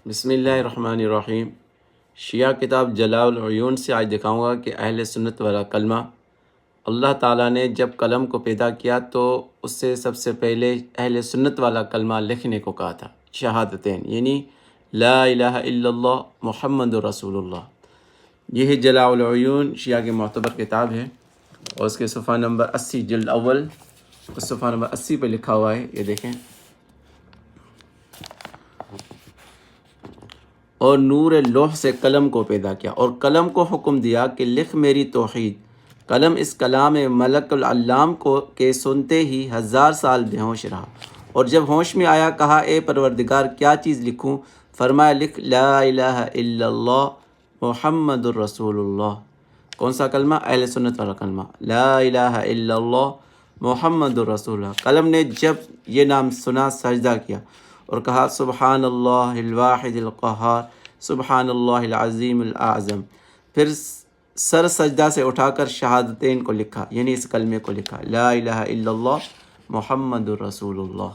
بسم اللہ الرحمن الرحیم۔ شیعہ کتاب جلاء العیون سے آج دکھاؤں گا کہ اہل سنت والا کلمہ، اللہ تعالیٰ نے جب قلم کو پیدا کیا تو اس سے سب سے پہلے اہل سنت والا کلمہ لکھنے کو کہا تھا، شہادتین، یعنی لا الہ الا اللہ محمد رسول اللہ۔ یہ ہے جلاء العیون، شیعہ کی معتبر کتاب ہے، اور اس کے صفحہ نمبر 80 جلد اول، اس صفحہ نمبر 80 پہ لکھا ہوا ہے، یہ دیکھیں۔ اور نور لوح سے قلم کو پیدا کیا اور قلم کو حکم دیا کہ لکھ میری توحید۔ قلم اس کلام ملک العلام کو کے سنتے ہی 1000 سال بے ہوش رہا، اور جب ہوش میں آیا کہا اے پروردگار کیا چیز لکھوں؟ فرمایا لکھ لا الہ الا اللہ محمد الرسول اللہ۔ کون سا کلمہ؟ اہل سنت والا کلمہ، لا الہ الا اللہ محمد الرسول اللہ۔ قلم نے جب یہ نام سنا سجدہ کیا اور کہا سبحان اللہ الواحد القہار، سبحان اللہ العظیم الاعظم۔ پھر سر سجدہ سے اٹھا کر شہادتین کو لکھا، یعنی اس کلمے کو لکھا، لا الہ الا اللہ محمد الرسول اللہ۔